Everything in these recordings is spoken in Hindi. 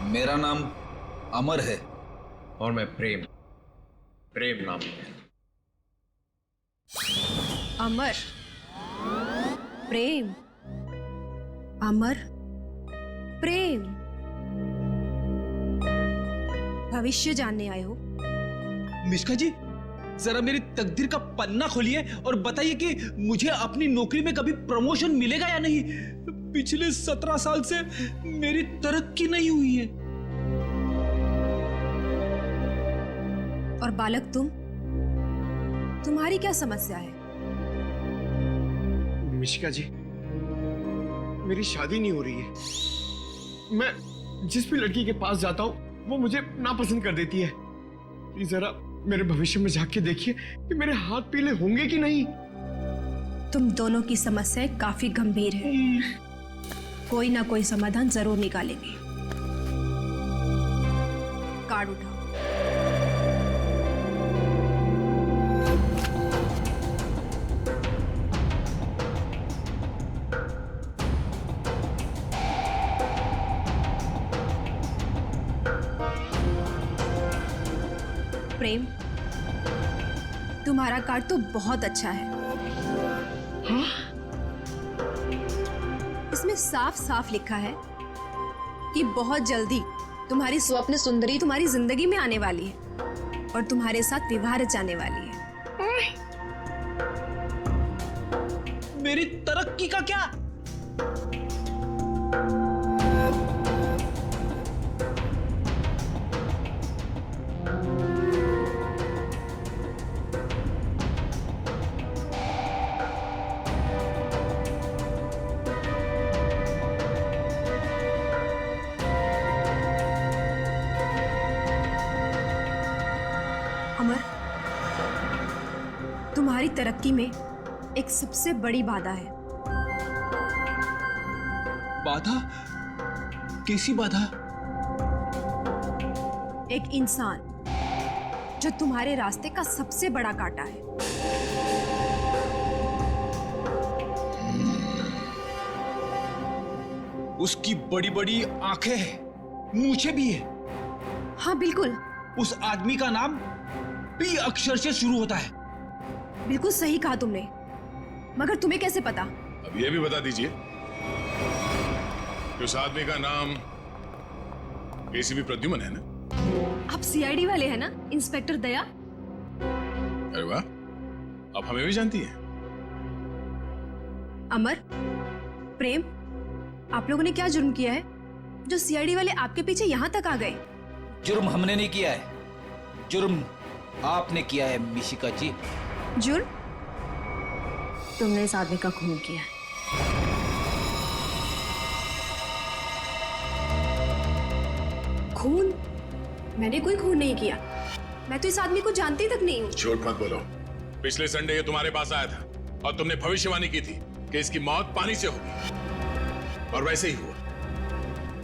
मेरा नाम अमर है। और मैं प्रेम। प्रेम नाम है। अमर, प्रेम, अमर, प्रेम। भविष्य जानने आए हो? मिश्का जी, जरा मेरी तकदीर का पन्ना खोलिए और बताइए कि मुझे अपनी नौकरी में कभी प्रमोशन मिलेगा या नहीं। पिछले 17 साल से मेरी तरक्की नहीं हुई है। और बालक तुम्हारी क्या समस्या है? मिशिका जी, मेरी शादी नहीं हो रही है। मैं जिस भी लड़की के पास जाता हूँ वो मुझे नापसंद कर देती है। प्लीज जरा मेरे भविष्य में झांक के देखिए कि मेरे हाथ पीले होंगे कि नहीं। तुम दोनों की समस्याएं काफी गंभीर है। कोई ना कोई समाधान जरूर निकालेंगे। कार्ड उठाओ। प्रेम, तुम्हारा कार्ड तो बहुत अच्छा है। हाँ? इसमें साफ साफ लिखा है कि बहुत जल्दी तुम्हारी स्वप्न सुंदरी तुम्हारी जिंदगी में आने वाली है और तुम्हारे साथ विवाह रचाने वाली है। मेरी तरक्की का क्या? अमर, तुम्हारी तरक्की में एक सबसे बड़ी बाधा है। बाधा? कैसी बाधा? एक इंसान जो तुम्हारे रास्ते का सबसे बड़ा कांटा है। उसकी बड़ी बड़ी आंखें हैं, मूछें भी है। हाँ बिल्कुल। उस आदमी का नाम पी अक्षर से शुरू होता है। बिल्कुल सही कहा तुमने, मगर तुम्हें कैसे पता? अब ये भी बता दीजिए कि उस आदमी का नाम एसीपी प्रद्युमन है ना? आप सीआईडी वाले हैं ना, इंस्पेक्टर दया? अरे वाह, आप हमें भी जानती हैं। अमर, प्रेम, आप लोगों ने क्या जुर्म किया है जो सीआईडी वाले आपके पीछे यहाँ तक आ गए? जुर्म हमने नहीं किया है, जुर्म आपने किया है मिशिका जी। जुर्म? तुमने इस आदमी का खून किया है। खून? मैंने कोई खून नहीं किया। मैं तो इस आदमी को जानती तक नहीं हूँ। झूठ मत बोलो। पिछले संडे ये तुम्हारे पास आया था और तुमने भविष्यवाणी की थी कि इसकी मौत पानी से होगी, और वैसे ही हुआ।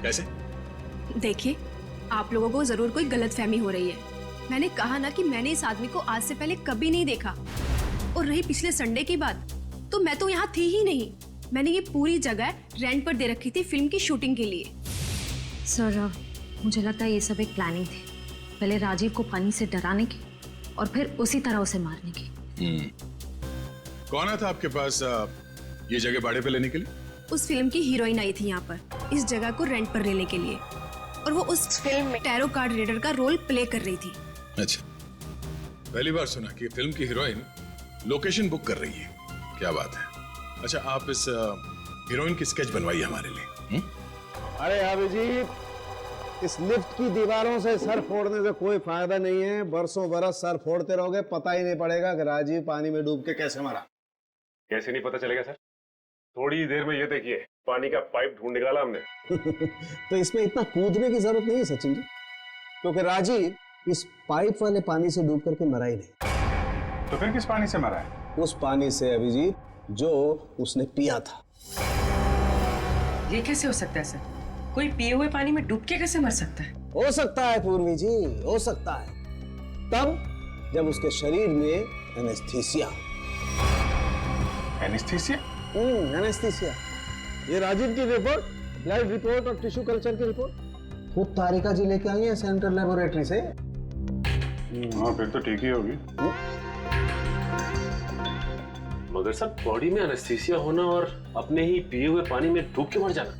कैसे? देखिए, आप लोगों को जरूर कोई गलतफहमी हो रही है। मैंने कहा ना कि मैंने इस आदमी को आज से पहले कभी नहीं देखा। और रही पिछले संडे की बात, तो मैं तो यहाँ थी ही नहीं। मैंने ये पूरी जगह रेंट पर दे रखी थी फिल्म की शूटिंग के लिए। सर, मुझे लगता है ये सब एक प्लानिंग थी। पहले राजीव को पानी से डराने की और फिर उसी तरह उसे मारने की। कौन आया था आपके पास ये जगह भाड़े पे लेने के लिए? उस फिल्म की हीरोइन आई थी यहाँ पर इस जगह को रेंट पर लेने के लिए, और वो उस फिल्म में टैरो कार्ड रीडर का रोल प्ले कर रही थी। अच्छा, पहली बार सुना कि फिल्म की हीरोइन लोकेशन बुक कर रही है। क्या बात है। अच्छा, आप इस हीरोइन की स्केच बनवाइए हमारे लिए। अरे अभिजीत, इस लिफ्ट की दीवारों से सर फोड़ने से कोई फायदा नहीं है। बरसों बरस सर फोड़ते रहोगे, पता ही नहीं पड़ेगा कि राजीव पानी में डूब के कैसे मरा। कैसे नहीं पता चलेगा सर? थोड़ी देर में ये देखिए, पानी का पाइप ढूंढ निकाला हमने। तो इसमें इतना कूदने की जरूरत नहीं है सचिन जी, क्योंकि राजीव इस पाइप वाले पानी से डूब करके मरा ही नहीं। तो फिर किस पानी से मरा है? उस पानी से अभिजीत जो उसने पिया था। ये कैसे हो सकता है सर? कोई पिए हुए पानी में डूब के कैसे मर सकता है? हो सकता है पूर्वी जी, हो सकता है, तब जब उसके शरीर में एनेस्थीसिया। एनेस्थीसिया? एनेस्थीसिया। ये राजीव की रिपोर्ट, ब्लड रिपोर्ट और टिश्यू कल्चर की रिपोर्ट खुद तारिका जी लेके आई है सेंट्रल लेबोरेटरी से। हाँ फिर तो ठीक ही होगी। मगर सर बॉडी में एनेस्थीसिया होना और अपने ही पिए हुए पानी में डूब के मर जाना,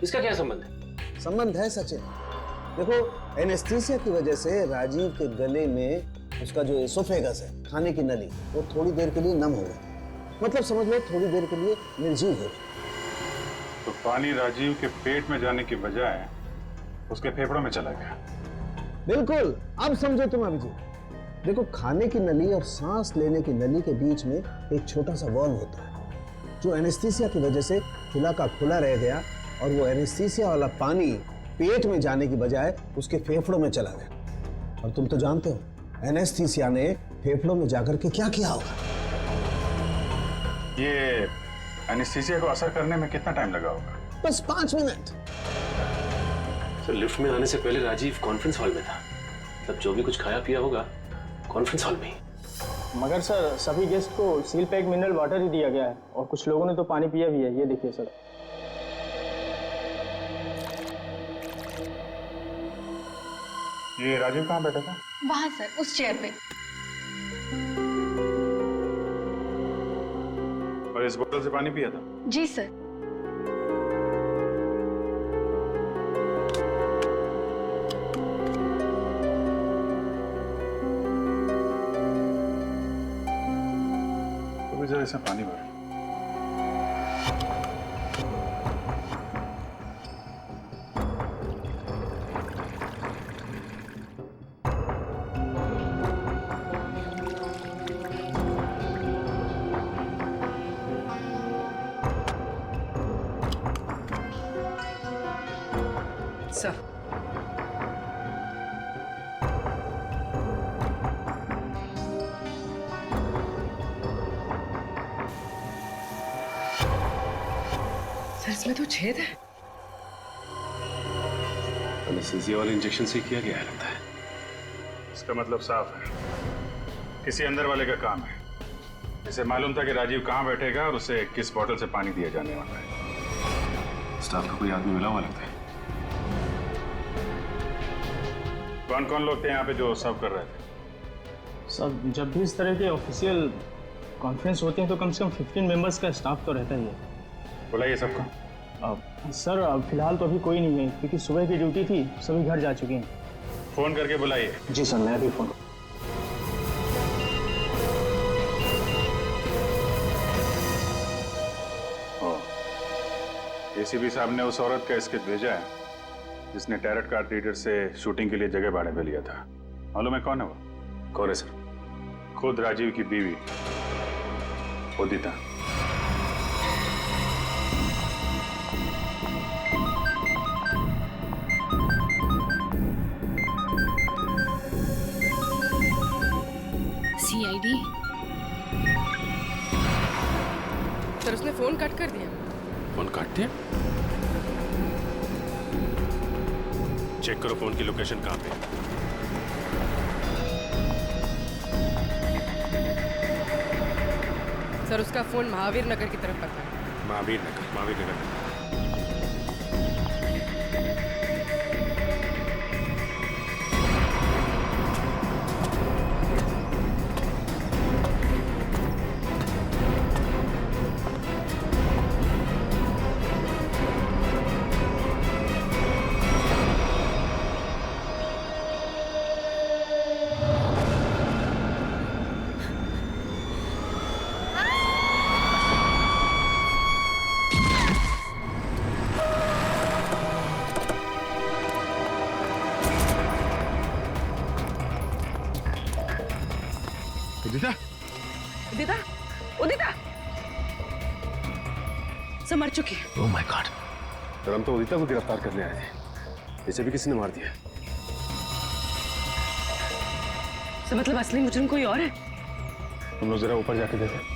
इसका क्या संबंध है? संबंध है सचिन। देखो एनेस्थीसिया की वजह से राजीव के गले में उसका जो एसोफेगस है, खाने की नली, वो थोड़ी देर के लिए नम हो गई। मतलब समझ लो थोड़ी देर के लिए निर्जीव हो गई। तो पानी राजीव के पेट में जाने की बजाय उसके फेफड़ों में चला गया। बिल्कुल, अब समझो तुम अभिजीत। देखो खाने की नली और सांस लेने की नली के बीच में एक छोटा सा वॉल्व होता है जो एनेस्थीसिया की वजह से खुला का खुला रह गया, और वो एनेस्थीसिया वाला पानी पेट में जाने की बजाय उसके फेफड़ों में चला गया। और तुम तो जानते हो एनेस्थीसिया ने फेफड़ों में जाकर के क्या किया होगा। ये एनेस्थीसिया को असर करने में कितना टाइम लगा होगा? बस 5 मिनट। सर लिफ्ट में आने से पहले राजीव कॉन्फ्रेंस हॉल में था, मतलब जो भी कुछ खाया पिया होगा कॉन्फ्रेंस हॉल में ही। मगर सर सभी गेस्ट को सील पैक मिनरल वाटर ही दिया गया है और कुछ लोगों ने तो पानी पिया भी है। ये देखिए सर। ये राजीव कहाँ बैठा था? वहां सर, उस चेयर पे। और इस बोतल से पानी पिया था? जी सर। तो जरा इसमें पानी भर। सर इसमें तो छेद है। एनेस्थीसिया वाले इंजेक्शन से किया गया है लगता है। इसका मतलब साफ है, किसी अंदर वाले का काम है। इसे मालूम था कि राजीव कहाँ बैठेगा और उसे किस बोतल से पानी दिया जाने वाला है। स्टाफ का कोई आदमी मिला हुआ लगता है। कौन कौन लोग थे यहाँ पे जो सर्व कर रहे थे? सब जब भी इस तरह के ऑफिशियल कॉन्फ्रेंस होते हैं तो कम से कम 15 मेंबर्स का स्टाफ तो रहता ही है। बुलाइए सबको। सर फिलहाल तो अभी कोई नहीं है क्योंकि सुबह की ड्यूटी थी, सभी घर जा चुके हैं। फोन करके बुलाइए। जी सर, मैं अभी फोन। एसीपी साहब ने उस औरत का स्केच भेजा है जिसने टैरट कार्ड रीडर से शूटिंग के लिए जगह भाड़े पे लिया था। मालूम है कौन है वो? कौन है सर? खुद राजीव की बीवी उदिता। सीआईडी। सर उसने फोन कट कर दिया। फोन काट दिया? चेक करो फोन की लोकेशन कहाँ पे। सर उसका फोन महावीर नगर की तरफ पड़ता है। महावीर नगर। उदिता सब मर चुकी है। Oh my God. सर हम तो उदिता को गिरफ्तार करने आए थे, इसे भी किसी ने मार दिया। सर मतलब असली मुजरिम कोई और है? तुम लोग जरा ऊपर जाके देखो।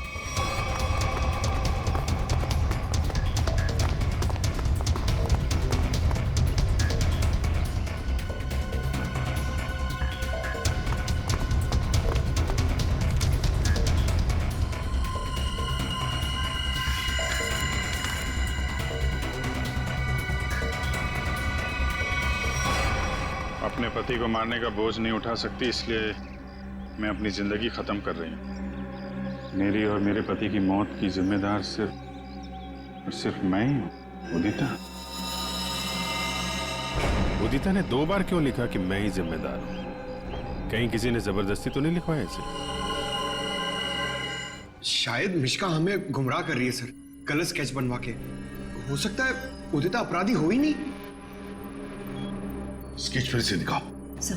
अपने पति को मारने का बोझ नहीं उठा सकती, इसलिए मैं अपनी जिंदगी खत्म कर रही हूँ। मेरी और मेरे पति की मौत की जिम्मेदार सिर्फ मैं ही हूँ। उदिता, उदिता ने 2 बार क्यों लिखा कि मैं ही जिम्मेदार हूं? कहीं किसी ने जबरदस्ती तो नहीं लिखवाया इसे? शायद मिश्का हमें गुमराह कर रही है सर, गलत स्केच बनवा के। हो सकता है उदिता अपराधी हो ही नहीं। स्केच फिर से दिखाओ। सर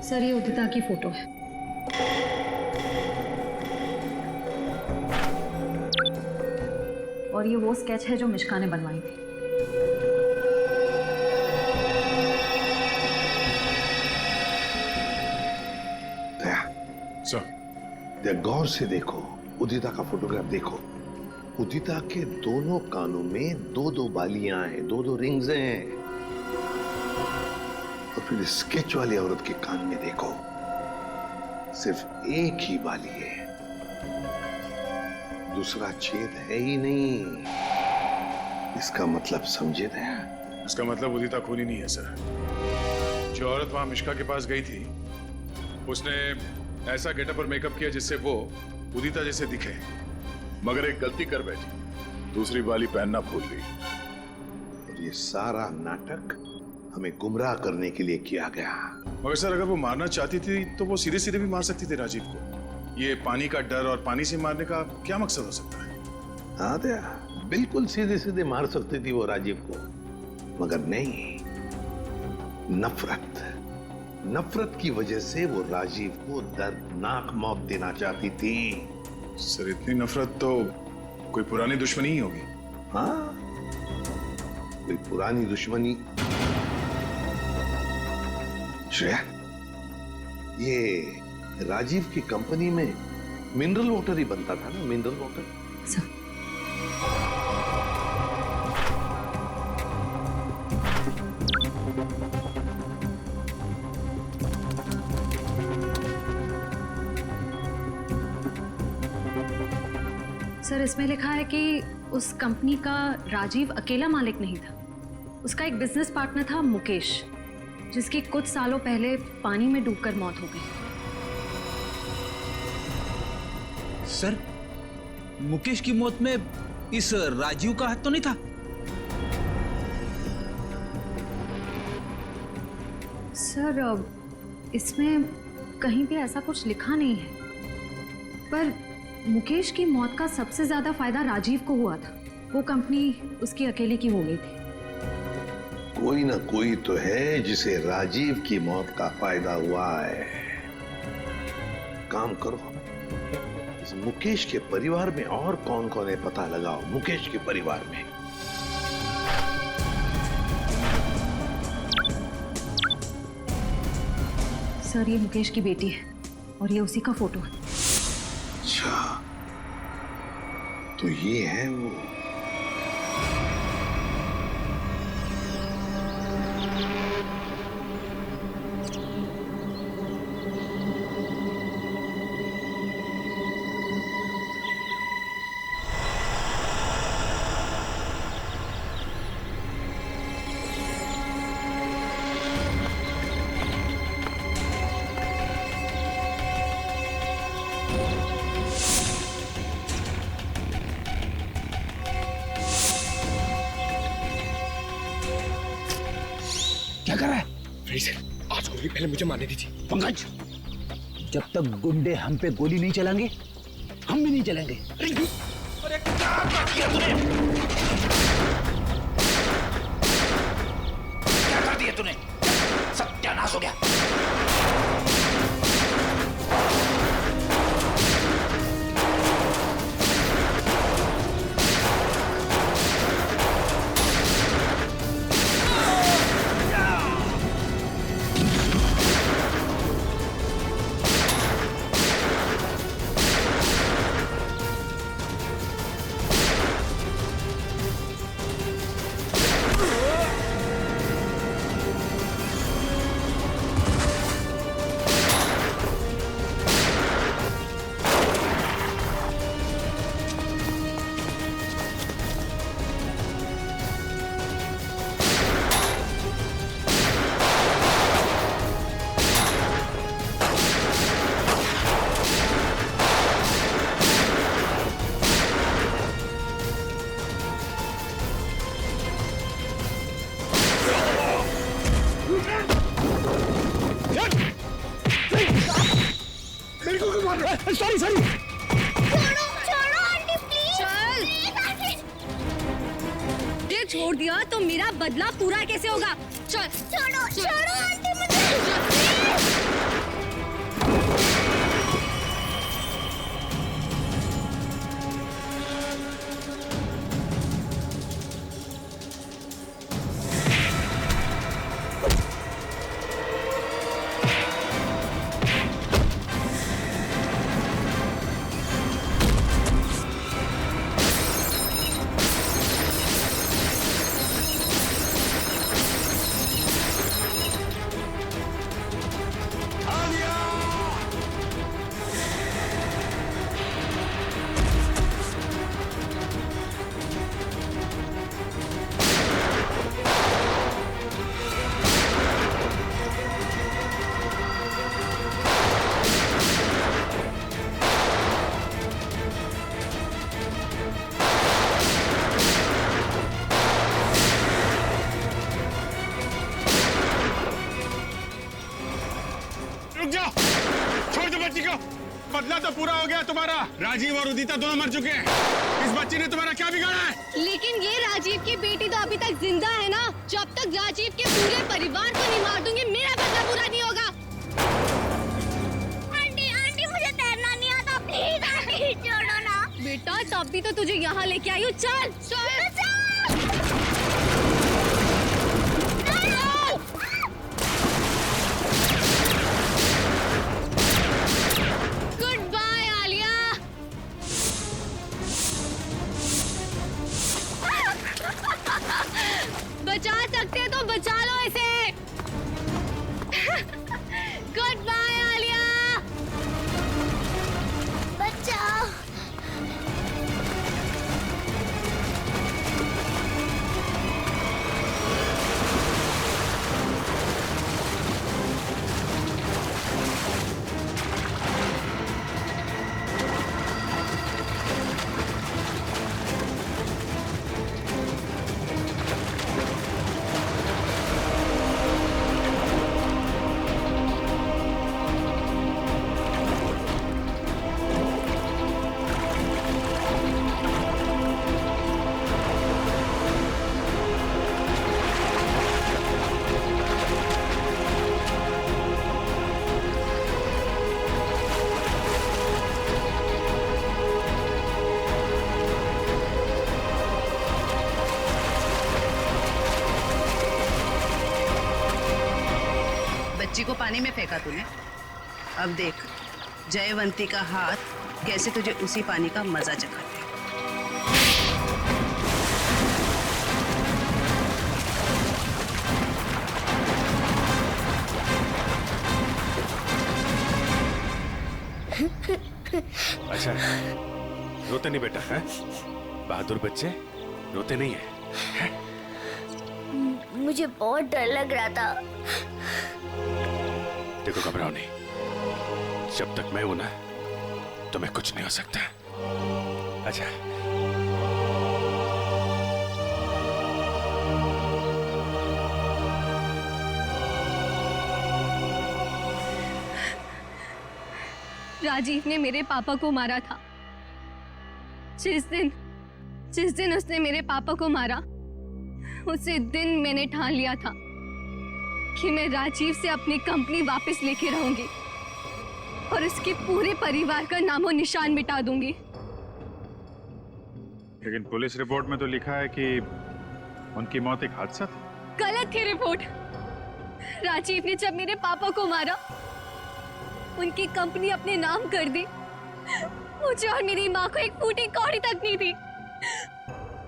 सर, ये उदिता की फोटो है। और ये वो स्केच है जो मिश्का ने बनवाई थी। सर, गौर से देखो, उदिता का फोटोग्राफ देखो। उदिता के दोनों कानों में 2-2 बालियां हैं, 2-2 रिंग्स हैं। और फिर स्केच वाली औरत के कान में देखो, सिर्फ एक ही बाली है, दूसरा छेद है ही नहीं। इसका मतलब समझे दया? इसका मतलब उदिता खूनी नहीं है सर। जो औरत वहां मिश्का के पास गई थी, उसने ऐसा गेटअप और मेकअप किया जिससे वो उदिता जैसे दिखे, मगर एक गलती कर बैठी, दूसरी बाली पहनना भूल गई। और ये सारा नाटक हमें गुमराह करने के लिए किया गया। मगर सर, अगर वो मारना चाहती थी तो वो सीधे सीधे भी मार सकती थी राजीव को। ये पानी का डर और पानी से मारने का क्या मकसद हो सकता है? हाँ दया, बिल्कुल सीधे सीधे मार सकती थी वो राजीव को, मगर नहीं, नफरत की वजह से वो राजीव को दर्दनाक मौत देना चाहती थी। सर, इतनी नफरत तो कोई पुरानी दुश्मनी ही होगी। हाँ, कोई पुरानी दुश्मनी। श्रेया, ये राजीव की कंपनी में मिनरल वाटर ही बनता था ना, मिनरल वाटर। सर सर, इसमें लिखा है कि उस कंपनी का राजीव अकेला मालिक नहीं था। उसका एक बिजनेस पार्टनर था मुकेश, जिसकी कुछ सालों पहले पानी में डूबकर मौत हो गई। सर, मुकेश की मौत में इस राजीव का हाथ तो नहीं था? सर, इसमें कहीं भी ऐसा कुछ लिखा नहीं है, पर मुकेश की मौत का सबसे ज्यादा फायदा राजीव को हुआ था। वो कंपनी उसकी अकेले की हो गई थी। कोई ना कोई तो है जिसे राजीव की मौत का फायदा हुआ है। काम करो, इस मुकेश के परिवार में और कौन कौन है पता लगाओ। मुकेश के परिवार में सर, ये मुकेश की बेटी है और ये उसी का फोटो है। अच्छा, तो ये है वो। क्या कर रहा है? आज गोली पहले मुझे मारने दी थी। पंकज, जब तक गुंडे हम पे गोली नहीं चलाएंगे, हम भी नहीं चलेंगे। अरे क्या कर दिया तूने? क्या कर दिया तूने? सत्यानाश हो गया। लड़कियों को मार रहा है। Sorry sorry. छोड़ो छोड़ो आंटी प्लीज। ये छोड़ दिया तो मेरा बदला पूरा कैसे होगा? चल छोड़ो छोड़ो आंटी मुझे। रुक जाओ, छोड़ दो बच्ची को। बदला तो पूरा हो गया तुम्हारा। राजीव और उदिता दोनों मर चुके हैं। इस बच्ची ने तुम्हारा क्या बिगाड़ा है? लेकिन ये राजीव की बेटी तो अभी तक जिंदा है ना। जब तक राजीव के पूरे परिवार को नहीं मार दूंगी मेरा बदला पूरा नहीं होगा। आंटी आंटी मुझे तैरना नहीं आता, प्लीज आंटी छोड़ो ना। बेटा तब भी तो तुझे यहाँ लेके आई हूँ। चल चल गुड बाय आलिया। बचा सकते हो तो बचा लो इसे। Good bye Alia. बचाओ। बच्ची को पानी में फेंका तूने। अब देख जयवंती का हाथ कैसे तुझे उसी पानी का मजा चखाते। अच्छा रोते नहीं बेटा है? बहादुर बच्चे रोते नहीं है? मुझे बहुत डर लग रहा था। देखो घबराओ नहीं, जब तक मैं हूं ना तुम्हें कुछ नहीं हो सकता। अच्छा राजीव ने मेरे पापा को मारा था। जिस दिन उसने मेरे पापा को मारा उसी दिन मैंने ठान लिया था कि मैं राजीव से अपनी कंपनी वापस लेके रहूंगी और उसके पूरे परिवार का नामो निशान मिटा दूंगी। लेकिन पुलिस रिपोर्ट में तो लिखा है कि उनकी मौत एक हादसा था। गलत थी रिपोर्ट। राजीव ने जब मेरे पापा को मारा उनकी कंपनी अपने नाम कर दी। मुझे और मेरी माँ को एक फूटी कौड़ी तक नहीं थी।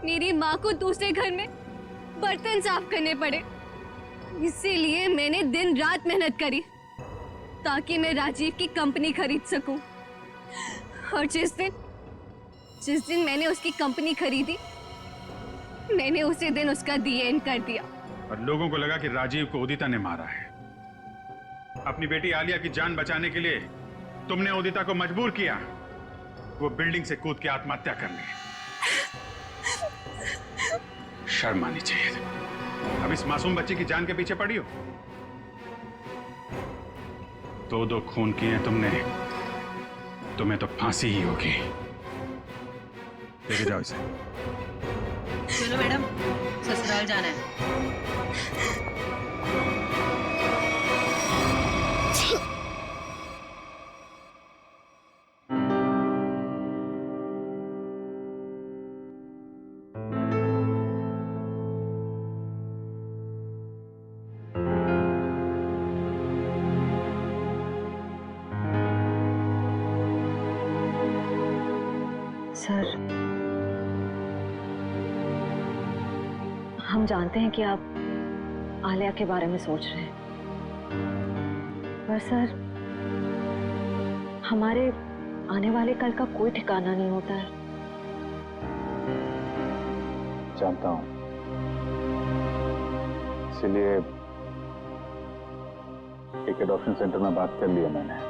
मेरी माँ को दूसरे घर में बर्तन साफ करने पड़े। इसीलिए मैंने दिन रात मेहनत करी ताकि मैं राजीव की कंपनी खरीद सकूं। और जिस दिन मैंने उसकी कंपनी खरीदी मैंने उसी दिन उसका दी एंड कर दिया। और लोगों को लगा कि राजीव को उदिता ने मारा है। अपनी बेटी आलिया की जान बचाने के लिए तुमने उदिता को मजबूर किया वो बिल्डिंग से कूद के आत्महत्या करने। शर्म आनी चाहिए। अब इस मासूम बच्ची की जान के पीछे पड़ी हो। दो खून किए तुमने तुम्हें तो फांसी ही होगी। लेके जाओ इसे। चलो मैडम, ससुराल जाना है। सर, हम जानते हैं कि आप आलिया के बारे में सोच रहे हैं, पर सर हमारे आने वाले कल का कोई ठिकाना नहीं होता है। जानता हूं, इसीलिए एक एडॉप्शन सेंटर में बात कर लिया मैंने।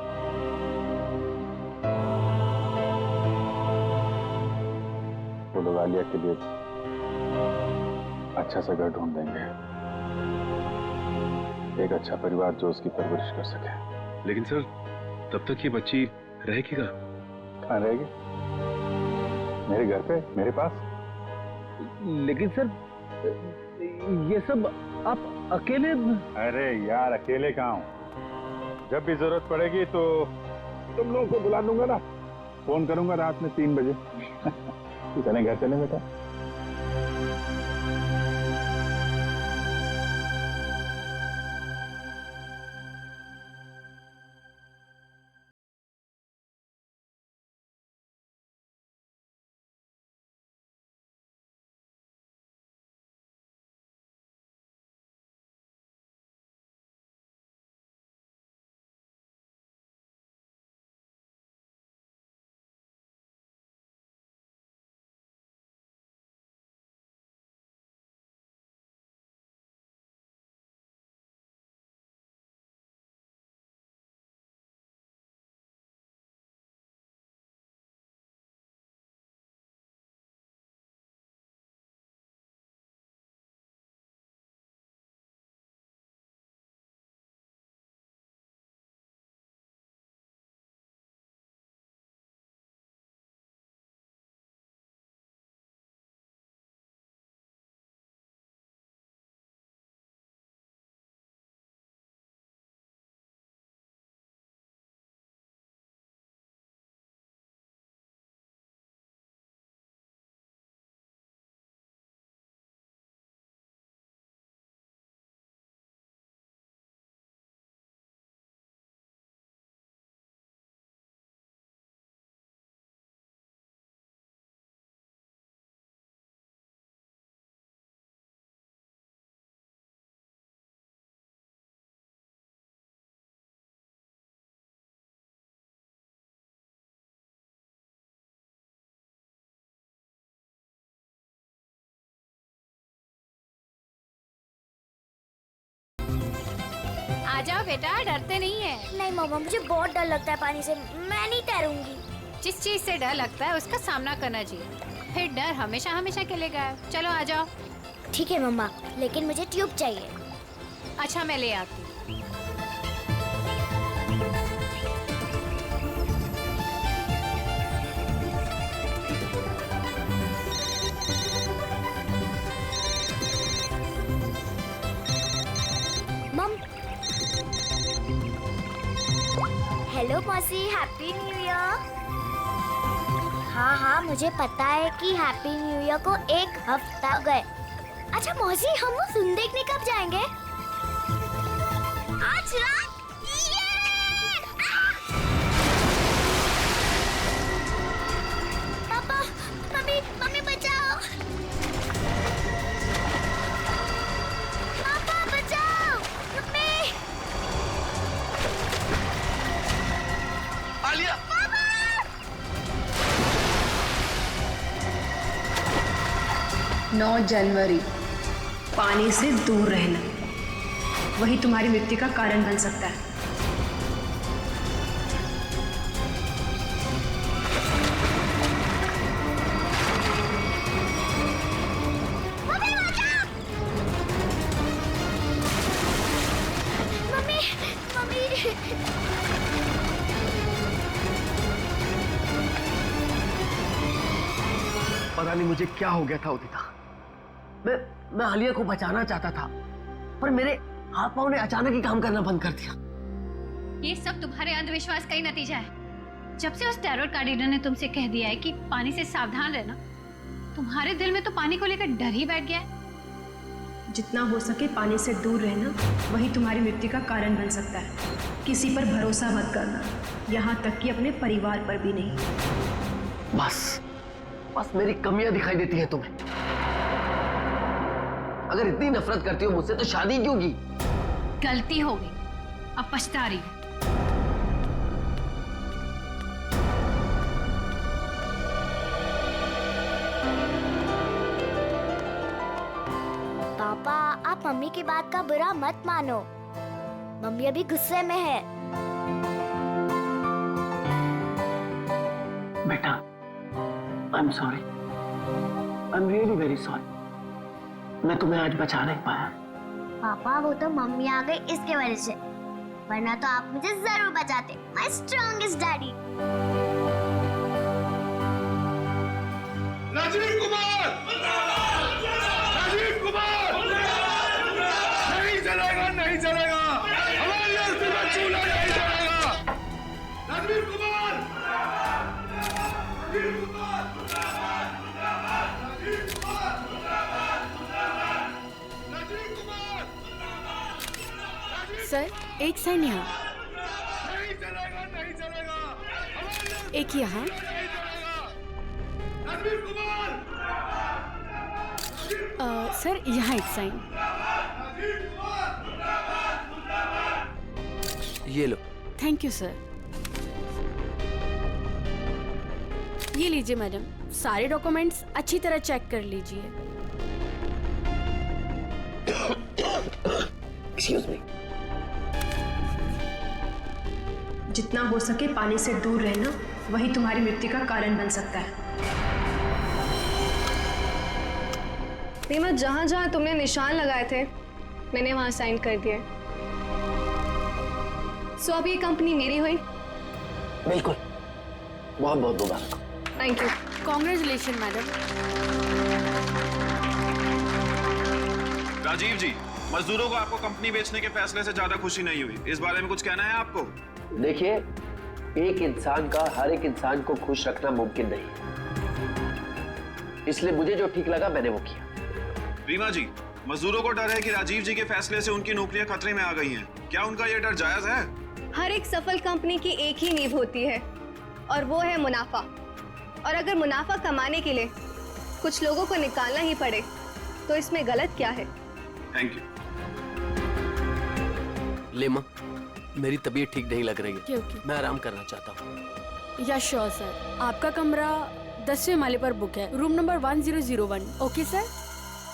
वो लोग आलिया के लिए अच्छा सा घर ढूंढ देंगे, एक अच्छा परिवार जो उसकी परवरिश कर सके। लेकिन सर, तब तक ये बच्ची रहेगी कहाँ रहेगी? मेरे घर पे, मेरे पास। लेकिन सर, ये सब आप अकेले? अरे यार, अकेले कहाँ हूँ? जब भी जरूरत पड़ेगी तो तुम लोगों को बुला लूंगा ना, फोन करूंगा रात में 3 बजे। चले घर चले बेटा। आ जाओ बेटा, डरते नहीं है। नहीं मामा, मुझे बहुत डर लगता है पानी से, मैं नहीं तैरूंगी। जिस चीज से डर लगता है उसका सामना करना चाहिए, फिर डर हमेशा हमेशा के लिए गायब। चलो आ जाओ। ठीक है मम्मा, लेकिन मुझे ट्यूब चाहिए। अच्छा, मैं ले आती हूँ। हेलो मौसी, हैप्पी न्यू ईयर। हाँ हाँ, मुझे पता है कि हैप्पी न्यू ईयर को 1 हफ्ता हो गए। अच्छा मौसी, हम वो फिल्म देखने कब जाएंगे? आज रात। पापा, मम्मी, मम्मी बचाओ। पापा बचाओ, मम्मी। आलिया! 9 जनवरी, पानी से दूर रहना, वही तुम्हारी मृत्यु का कारण बन सकता है। Mummy, mummy. पता नहीं मुझे क्या हो गया था उदिता। मैं आलिया को बचाना चाहता था, पर मेरे हाथ पांव ने अचानक ही काम करना बंद कर दिया। ये सब तुम्हारे अंधविश्वास का ही नतीजा है। जब से उस टैरोट कार्ड रीडर ने तुमसे कह दिया है कि पानी से सावधान रहना, तुम्हारे दिल में तो पानी को लेकर डर ही बैठ गया है। जितना हो सके पानी से दूर रहना, वही तुम्हारी मृत्यु का कारण बन सकता है। किसी पर भरोसा मत करना, यहाँ तक कि अपने परिवार पर भी नहीं। बस मेरी कमियां दिखाई देती हैं तुम्हें। अगर इतनी नफरत करती हो मुझसे तो शादी क्यों की? गलती हो गई, अब पछता रही हूँ। पापा, आप मम्मी की बात का बुरा मत मानो। मम्मी अभी गुस्से में है। बेटा, I am sorry, I am really very sorry. मैं तुम्हें आज बचा नहीं पाया। पापा, वो तो मम्मी आ गई इसके वजह से, वरना तो आप मुझे जरूर बचाते। My strongest daddy. Rajiv Kumar! Rajiv Kumar! नहीं चलेगा, नहीं चलेगा। हमारी अर्थी का चूल्हा नहीं चलेगा। राजीव कुमार! राजीव कुमार! राजीव कुमार! राजीव कुमार! सर, एक साइन यहाँ, नहीं चलेगा, नहीं चलेगा। एक यहाँ। राजीव कुमार! सर, यहाँ एक साइन। ये लो। Thank you sir. ये लीजिए मैडम, सारे डॉक्यूमेंट्स अच्छी तरह चेक कर लीजिए। Excuse me. जितना हो सके पानी से दूर रहना, वही तुम्हारी मृत्यु का कारण बन सकता है। रीमा, जहाँ जहाँ तुमने निशान लगाए थे मैंने वहाँ साइन कर दिए। सो अब ये कंपनी मेरी हुई। बिल्कुल, बहुत बहुत मुबारक। Thank you. Congratulation madam. Rajiv ji, मजदूरों को आपको कंपनी बेचने के फैसले से ज्यादा खुशी नहीं हुई, इस बारे में कुछ कहना है आपको? देखिए, एक इंसान का हर एक इंसान को खुश रखना मुमकिन नहीं है, इसलिए मुझे जो ठीक लगा मैंने वो किया। रीमा जी, मजदूरों को डर है कि राजीव जी के फैसले से उनकी नौकरियां खतरे में आ गई हैं। क्या उनका ये डर जायज है? हर एक सफल कंपनी की एक ही नींव होती है और वो है मुनाफा। और अगर मुनाफा कमाने के लिए कुछ लोगों को निकालना ही पड़े तो इसमें गलत क्या है? Thank you. लेमा, मेरी तबीयत ठीक नहीं लग रही है। क्योंकि मैं आराम करना चाहता हूँ। या श्योर सर, आपका कमरा 10वें माले पर बुक है, room number 1001। Okay sir.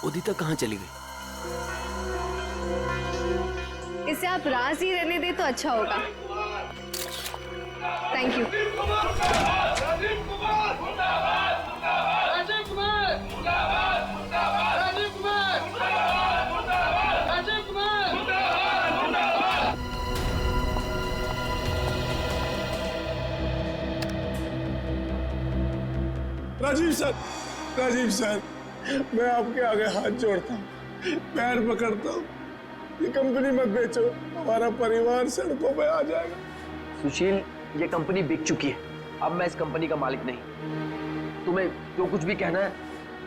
Udita कहाँ चली गई? इसे आप राज ही रहने दे तो अच्छा होगा। Thank you. Rajiv sir, Rajiv sir, मैं आपके आगे हाथ जोड़ता हूँ, पैर पकड़ता हूँ, ये कंपनी मत बेचो, हमारा परिवार सड़कों पे आ जाएगा। सुशील, ये कंपनी बिक चुकी है, अब मैं इस कंपनी का मालिक नहीं। तुम्हें जो कुछ भी कहना है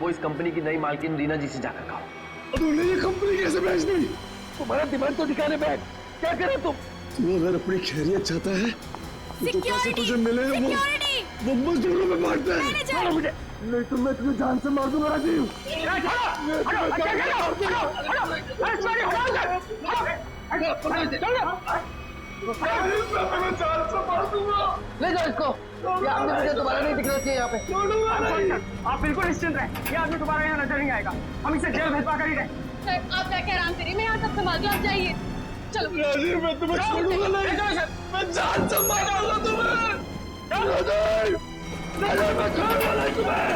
वो इस कंपनी की नई मालकिन रीना जी से जाकर कहो। तूने ये कंपनी कैसे बेच दी? तुम्हारा दिमाग तो ठिकाने पे है, क्या करे तुम? तू अगर अपनी खैरियत चाहता है तो पैसे तुझे मिले वो मजदूरों में बांटता है। छोड़ो मुझे, नहीं तो मैं तुम्हें जान से मार दूंगा राजीव। ले जाओ इसको, ये आदमी मुझे दोबारा नहीं दिखना चाहिए यहाँ पे। आप बिल्कुल निश्चिंत रहें, ये आदमी दोबारा यहाँ नजर नहीं आएगा। हम इसे जेल भेजवा कर ही रहे। सर, आप जाके आराम करिए, मैं यहाँ सब संभाल दूँ, आप जाइए। चलो राजीव, मैं तुम्हें छोड़ूंगा नहीं, मैं जान से मारूंगा तुम्हें। राजीव, राजीव, मैं छोड़ूंगा नहीं तुम्हें।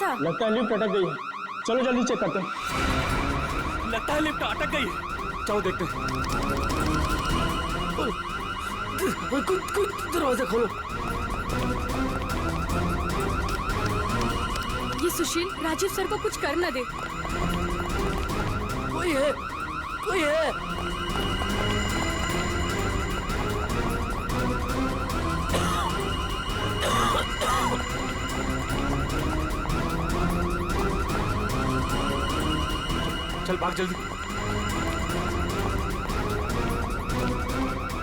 कैसा? लगता है लिफ्ट अटक गई है। चलो जल्दी चेक करते हैं। लगता है लिफ्ट अटक गई है। चलो देखते हैं। दरवाजा खोलो। ये सुशील राजीव सर को कुछ कर ना दे। कोई है, कोई है। चल भाग जल्दी।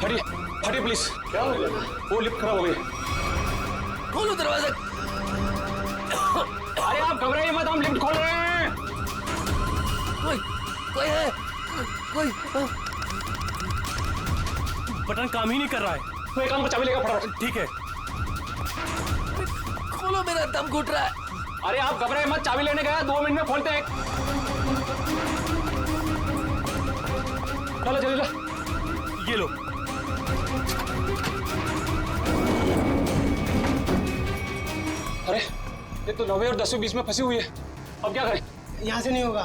हटिए, हटिए प्लीज। क्या हो गया? वो लिफ्ट खराब हो गई। खोलो दरवाजा। अरे आप घबराइए मत, हम लिफ्ट खोल रहे हैं। कोई है, कोई। बटन काम ही नहीं कर रहा है। तो एक काम को चाबी लेकर फटाफट। ठीक है। खोलो, मेरा दम घुट रहा है। अरे आप घबराइए मत, चाबी लेने गया, 2 मिनट में खोलते हैं। चलो जल्दी लो। ये लो। अरे ये तो 9वीं और 10वीं बीच में फंसी हुई है। अब क्या करें? यहाँ से नहीं होगा,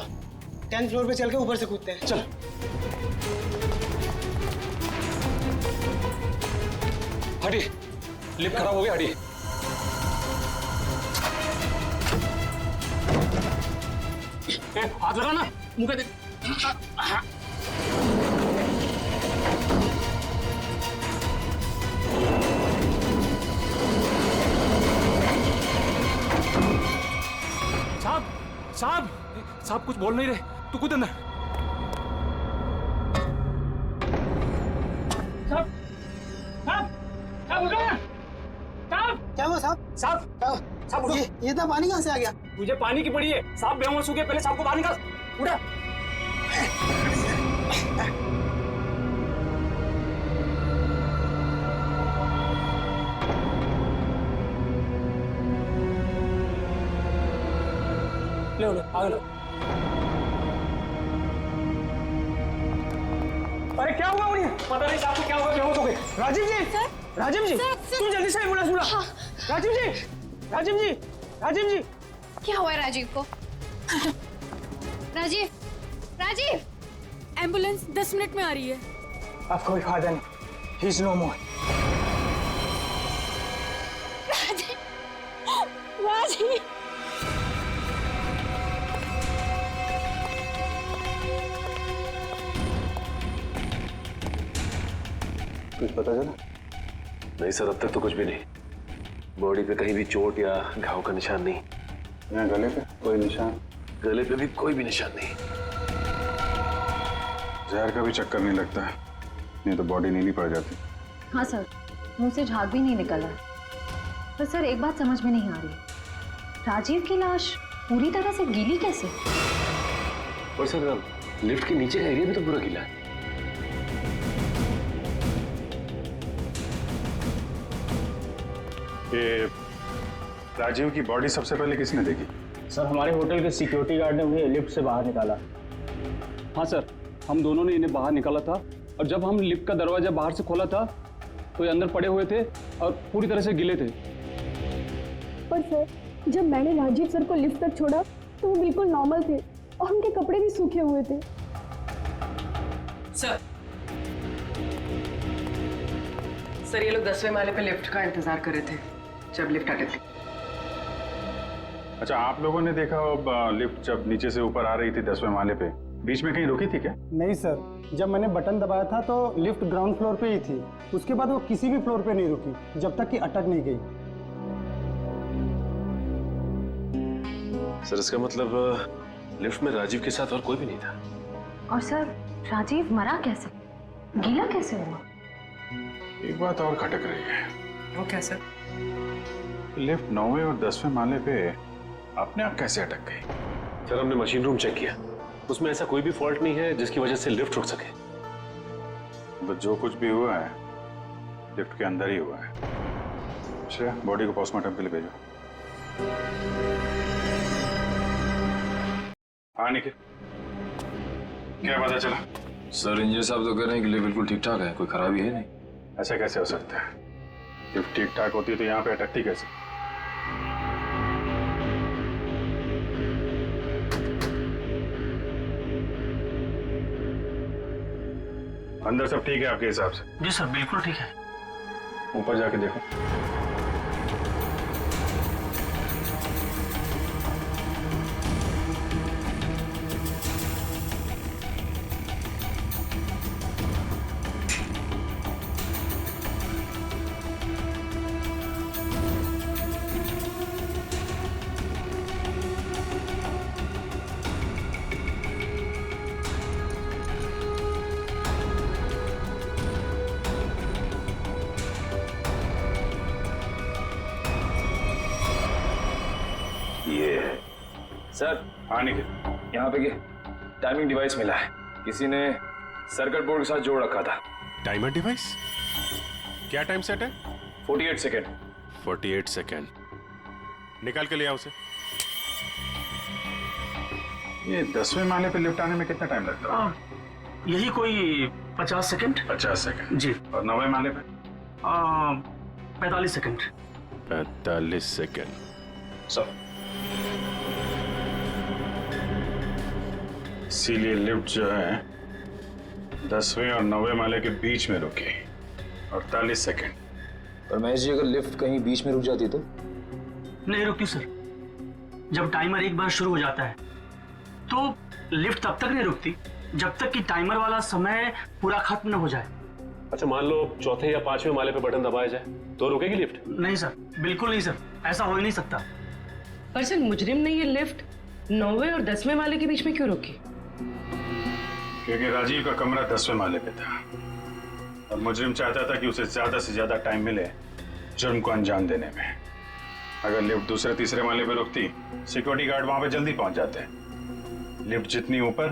10th फ्लोर पे चल के ऊपर से कूदते हैं। चलो। हटिए, लिफ्ट खराब हो गया, हटिए। हाथ लगा ना, मुंह पे। साहब साहब कुछ बोल नहीं रहे। तू कूद अंदर। साहब साहब साहब उठो ना। साहब क्या हुआ साहब? साहब साहब उठो। ये तो पानी कहाँ से आ गया? मुझे पानी की पड़ी है। साहब बेहोश हो गए, पहले साहब को बाहर निकाल। उठा। लो लो, आगे लो। अरे क्या हुआ उन्हें? पता नहीं साहब को क्या हुआ, बेहोश हो गए। राजीव जी, सर, राजीव जी, तुम जल्दी से एम्बुलेंस बुला। हाँ। राजीव जी, राजीव जी, राजीव जी। क्या हुआ है राजीव को? राजीव, राजीव। एम्बुलेंस 10 मिनट में आ रही है। अब कोई फायदा नहीं, ही इज नो मोर। राजीव, राजीव। कुछ पता चला? नहीं सर, अब तक तो कुछ भी नहीं। बॉडी पे कहीं भी चोट या घाव का निशान नहीं। यहाँ गले पे कोई निशान? गले पे भी कोई भी निशान नहीं। जहर का भी चक्कर नहीं लगता है, नहीं तो बॉडी नीली पड़ जाती। हाँ सर, मुंह से झाग भी नहीं निकल रहा। पर सर एक बात समझ में नहीं आ रही, राजीव की लाश पूरी तरह से गीली कैसे? और सर लिफ्ट के नीचे का एरिया भी तो पूरा गीला है। ये राजीव की बॉडी सबसे पहले किसने देखी? सर हमारे होटल के सिक्योरिटी गार्ड ने उन्हें लिफ्ट से बाहर निकाला। हाँ सर, हम दोनों ने इन्हें बाहर निकाला था और जब हम लिफ्ट का दरवाजा बाहर से खोला था तो ये अंदर पड़े हुए थे और पूरी तरह से गिले थे। पर सर जब मैंने राजीव सर को लिफ्ट तक छोड़ा तो वो बिल्कुल नॉर्मल थे और उनके कपड़े भी सूखे हुए थे। सर ये लोग 10वें माले पे लिफ्ट का इंतजार कर रहे थे जब लिफ्ट अटकी। अच्छा, आप लोगों ने देखा लिफ्ट जब नीचे से ऊपर आ रही थी 10वें माले पे, बीच में कहीं रुकी थी क्या? नहीं सर, जब मैंने बटन दबाया था तो लिफ्ट ग्राउंड फ्लोर पे ही थी। उसके बाद वो किसी भी फ्लोर पे नहीं रुकी जब तक कि अटक नहीं गई। सर इसका मतलब लिफ्ट में राजीव के साथ और कोई भी नहीं था। और सर राजीव मरा कैसे, गीला कैसे हुआ? एक बात और खटक रही है। वो क्या सर? लिफ्ट 9वें और 10वें माले पे अपने आप कैसे अटक गई? सर हमने मशीन रूम चेक किया, उसमें ऐसा कोई भी फॉल्ट नहीं है जिसकी वजह से लिफ्ट रुक सके। तो जो कुछ भी हुआ है लिफ्ट के अंदर ही हुआ है। श्रेया, बॉडी को पोस्टमार्टम के लिए भेजो। हाँ निखिल, क्या पता चला? सर इंजीनियर साहब तो कह रहे हैं कि लिफ्ट बिल्कुल ठीक ठाक है, कोई खराबी है नहीं। ऐसा कैसे हो सकता है? लिफ्ट ठीक ठाक होती तो यहाँ पे अटकती कैसे? अंदर सब ठीक है आपके हिसाब से? जी सर, बिल्कुल ठीक है। ऊपर जाके देखो। सर हाँ निखिल, यहाँ पे टाइमिंग डिवाइस मिला है, किसी ने सर्किट बोर्ड के साथ जोड़ रखा था। Timer device? क्या टाइम सेट है? 48 सेकेंड। 48 सेकेंड। निकाल के ले आओ उसे। ये 10वें माले पे लिफ्ट आने में कितना टाइम लगता है? यही कोई 50 सेकंड। 50 सेकंड जी। और 9वें माले पे? 45 सेकंड। 45 सेकेंड। सब इसीलिए लिफ्ट जो है 10वें और 9वें माले के बीच में रुकी 48 सेकंड। पर महेश जी, अगर लिफ्ट कहीं बीच में रुक जाती तो? नहीं रुकती सर। जब टाइमर एक बार शुरू हो जाता है तो लिफ्ट तब तक नहीं रुकती जब तक कि टाइमर वाला समय पूरा खत्म न हो जाए। अच्छा, मान लो चौथे या 5वें माले पे बटन दबाया जाए तो रुकेगी लिफ्ट? नहीं सर, बिल्कुल नहीं सर, ऐसा हो ही नहीं सकता। पर सर, मुजरिम ने ये लिफ्ट 9वें और 10वें माले के बीच में क्यों रोकी? क्योंकि राजीव का कमरा 10वें माले पे था और मुजरिम चाहता था कि उसे ज्यादा से ज्यादा टाइम मिले जुर्म को अंजाम देने में। अगर लिफ्ट दूसरे तीसरे माले पे रुकती, सिक्योरिटी गार्ड वहां पे जल्दी पहुंच जाते। लिफ्ट जितनी ऊपर,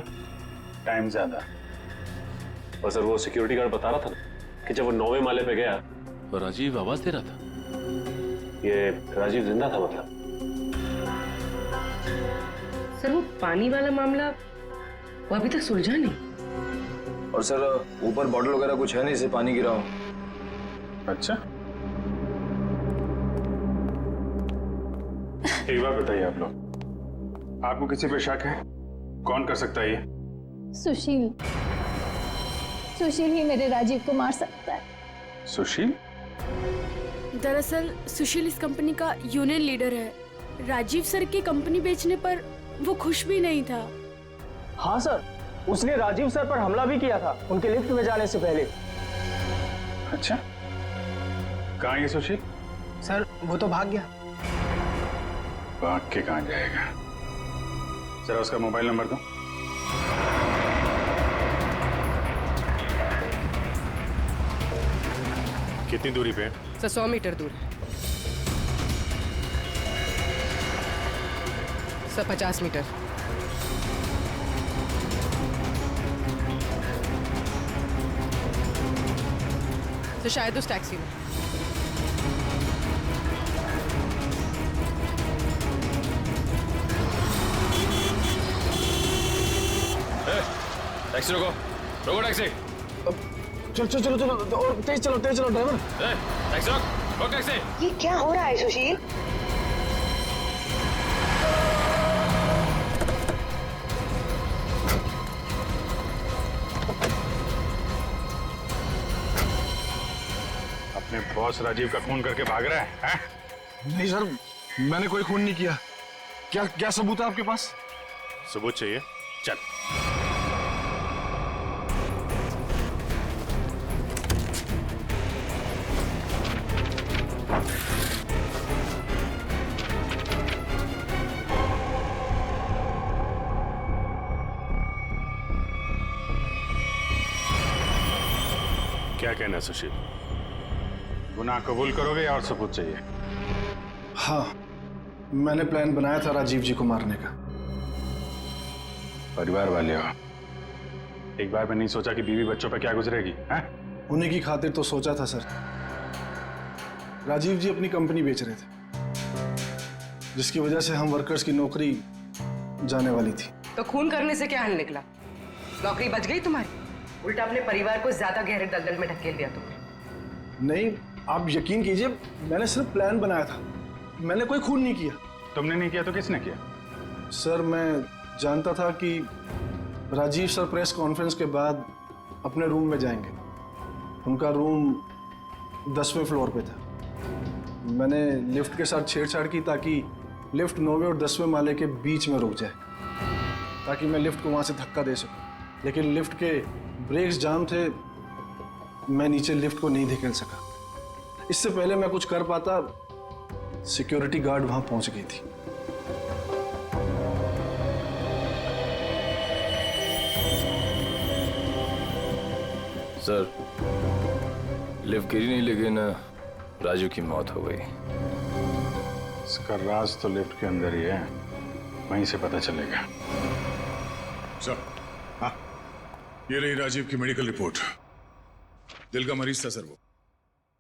टाइम ज्यादा। और सर, वो सिक्योरिटी गार्ड बता रहा था ना कि जब वो 9वें माले पे गया तो राजीव आवाज दे रहा था। ये राजीव जिंदा था मतलब? सर, वो पानी वाला मामला वो अभी तक सुलझा नहीं। और सर, ऊपर बॉटल वगैरह कुछ है नहीं, इसे पानी गिरा हो। अच्छा, एक बात बताइए आप लोग, आपको किसी पे शक है? कौन कर सकता है ये? सुशील। सुशील ही मेरे राजीव को मार सकता है। सुशील? दरअसल सुशील इस कंपनी का यूनियन लीडर है। राजीव सर की कंपनी बेचने पर वो खुश भी नहीं था। हाँ सर, उसने राजीव सर पर हमला भी किया था उनके लिफ्ट में जाने से पहले। अच्छा, कहाँ है सुशील? सर, वो तो भाग गया। भाग के कहाँ जाएगा? जरा उसका मोबाइल नंबर दो। कितनी दूरी पे है? सर, 100 मीटर दूर है। Sir, 50 metre. तो शायद उस टैक्सी में। टैक्सी रोको, रोको टैक्सी। चलो चलो चलो चलो, और तेज चलो ड्राइवर। टैक्सी रोक टैक्सी। ये क्या हो रहा है सुशील? अपने बॉस राजीव का खून करके भाग रहा है? नहीं सर, मैंने कोई खून नहीं किया। क्या क्या सबूत है आपके पास? सबूत चाहिए? चल। क्या कहना है सुशील? गुनाह कबूल करोगे या और सबूत चाहिए? हाँ, मैंने प्लान बनाया था राजीव जी को मारने का। परिवार वाले हो, एक बार में नहीं सोचा कि बीवी बच्चों पर क्या गुजरेगी? हैं? उन्हीं की खातिर तो सोचा था सर। राजीव जी अपनी कंपनी बेच रहे थे, जिसकी वजह से हम वर्कर्स की नौकरी जाने वाली थी। तो खून करने से क्या हल निकला? नौकरी बच गई तुम्हारी? उल्टा अपने परिवार को ज्यादा गहरे दलदल में ढकेल दिया तुमने। नहीं, आप यकीन कीजिए, मैंने सिर्फ प्लान बनाया था, मैंने कोई खून नहीं किया। तुमने नहीं किया तो किसने किया? सर, मैं जानता था कि राजीव सर प्रेस कॉन्फ्रेंस के बाद अपने रूम में जाएंगे। उनका रूम 10वें फ्लोर पे था। मैंने लिफ्ट के साथ छेड़छाड़ की ताकि लिफ्ट 9वें और 10वें माले के बीच में रुक जाए, ताकि मैं लिफ्ट को वहाँ से धक्का दे सकूं। लेकिन लिफ्ट के ब्रेक्स जाम थे, मैं नीचे लिफ्ट को नहीं धकेल सका। इससे पहले मैं कुछ कर पाता, सिक्योरिटी गार्ड वहाँ पहुँच गई थी। सर, लिफ्ट गिरी नहीं लेकिन राजू की मौत हो गई। इसका राज तो लिफ्ट के अंदर ही है, वहीं से पता चलेगा। सर, हाँ, ये रही राजीव की मेडिकल रिपोर्ट। दिल का मरीज था सर वो,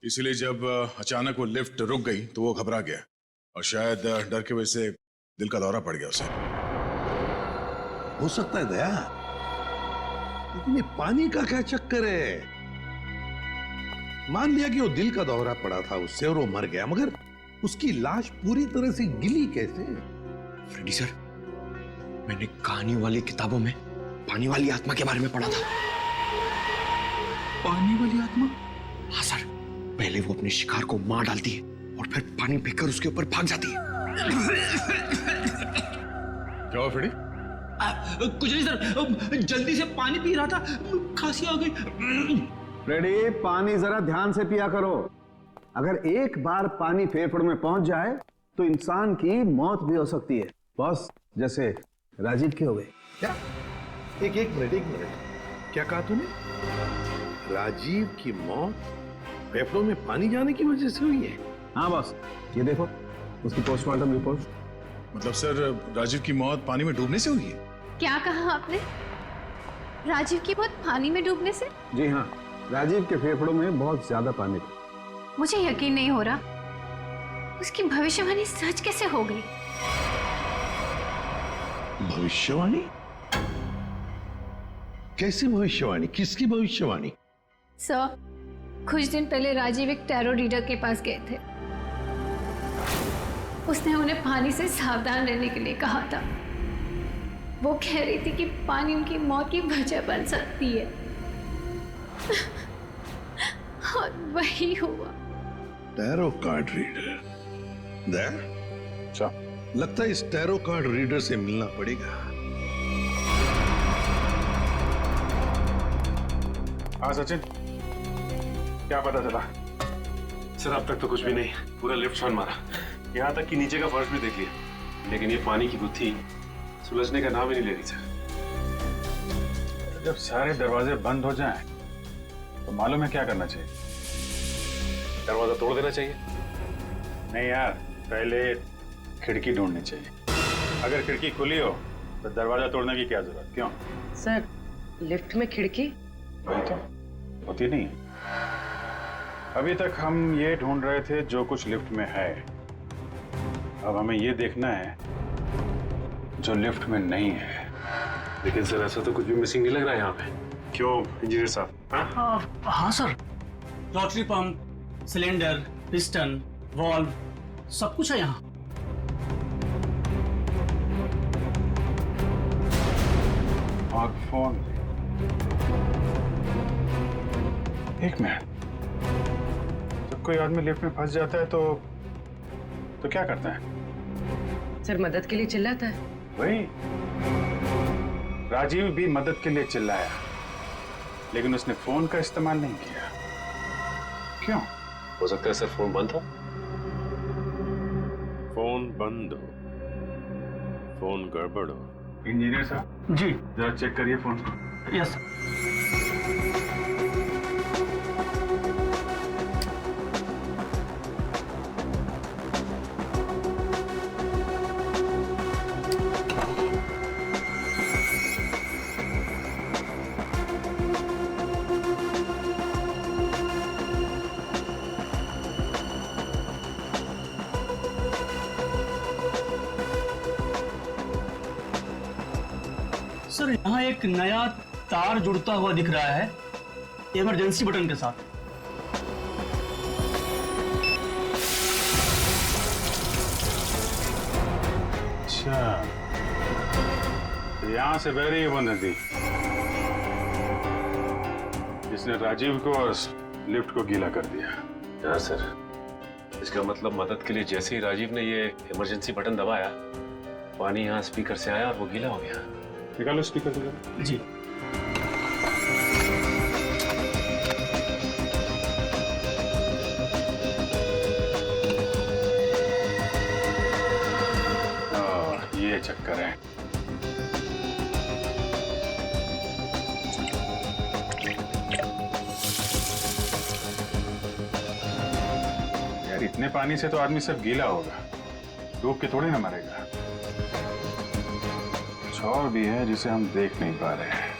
इसलिए जब अचानक वो लिफ्ट रुक गई तो वो घबरा गया और शायद डर की वजह से दिल का दौरा पड़ गया उसे। हो सकता है दया, लेकिन ये पानी का क्या चक्कर है? मान लिया कि वो दिल का दौरा पड़ा था उससे और वो मर गया, मगर उसकी लाश पूरी तरह से गिली कैसे? फ्रेडी सर, मैंने कहानी वाली किताबों में पानी वाली आत्मा के बारे में पढ़ा था। पानी वाली आत्मा? हाँ सर, पहले वो अपने शिकार को मार डालती है और फिर पानी फेंककर उसके ऊपर भाग जाती है। क्या हुआ फ्रेडी? कुछ नहीं सर, जल्दी से पानी पी रहा था, खांसी आ गई। फ्रेडी, पानी जरा ध्यान से पिया करो। अगर एक बार पानी फेफड़ों में पहुंच जाए तो इंसान की मौत भी हो सकती है, बॉस, जैसे राजीव की हो गई। क्या? एक मिनट, क्या कहा तूने? राजीव की मौत फेफड़ों में पानी जाने की वजह से हुई है? हाँ बॉस, ये देखो उसकी पोस्टमार्टम रिपोर्ट। मतलब सर, राजीव की मौत पानी में डूबने से हुई है? क्या कहा आपने? राजीव की मौत पानी में डूबने से? जी हाँ, राजीव के फेफड़ों में बहुत ज्यादा पानी था। मुझे यकीन नहीं हो रहा। उसकी भविष्यवाणी सच कैसे हो गई? भविष्यवाणी? कैसी भविष्यवाणी? किसकी भविष्यवाणी? सर, कुछ दिन पहले राजीव एक टैरो रीडर के पास गए थे। उसने उन्हें पानी से सावधान रहने के लिए कहा था। वो कह रही थी कि पानी उनकी मौत की वजह बन सकती है। और वही हुआ। Tarot card reader? अच्छा, लगता है इस टैरो कार्ड रीडर से मिलना पड़ेगा। हाँ सचिन, क्या पता चला? सर, अब तक तो कुछ भी नहीं। पूरा लिफ्ट छान मारा, यहाँ तक कि नीचे का फर्श भी देख लिया, लेकिन ये पानी की गुत्थी सुलझने का नाम ही नहीं ले रही सर। जब सारे दरवाजे बंद हो जाएं, तो मालूम है क्या करना चाहिए? दरवाजा तोड़ देना चाहिए। नहीं यार, पहले खिड़की ढूंढनी चाहिए। अगर खिड़की खुली हो तो दरवाजा तोड़ने की क्या जरूरत? क्यों सर, लिफ्ट में खिड़की? वही तो होती नहीं। अभी तक हम ये ढूंढ रहे थे जो कुछ लिफ्ट में है, अब हमें ये देखना है जो लिफ्ट में नहीं है। लेकिन सर, ऐसा तो कुछ भी मिसिंग नहीं लग रहा है यहाँ पे। क्यों इंजीनियर साहब? हाँ sir, rotary pump, cylinder, piston, valve, सब कुछ है यहाँ। और फोन। एक मिनट, जब कोई आदमी लिफ्ट में फंस जाता है तो क्या करता है? सर, मदद के लिए चिल्लाता है। वही, राजीव भी मदद के लिए चिल्लाया, लेकिन उसने फोन का इस्तेमाल नहीं किया। क्यों? हो सकता है सर फोन बंद हो। फोन बंद हो, फोन गड़बड़ हो। इंजीनियर साहब जी, जरा चेक करिए फोन को। यस। सर, यहाँ एक नया तार जुड़ता हुआ दिख रहा है इमरजेंसी बटन के साथ। अच्छा, तो यहाँ से बह रही है वो नदी। इसने राजीव को और लिफ्ट को गीला कर दिया। यार सर, इसका मतलब मदद के लिए जैसे ही राजीव ने ये इमरजेंसी बटन दबाया, पानी यहाँ स्पीकर से आया और वो गीला हो गया। निकालो स्पीकर को। जी। ये चक्कर है। यार इतने पानी से तो आदमी सब गीला होगा, डूब के थोड़े ना मरेगा। कुछ और भी है जिसे हम देख नहीं पा रहे हैं।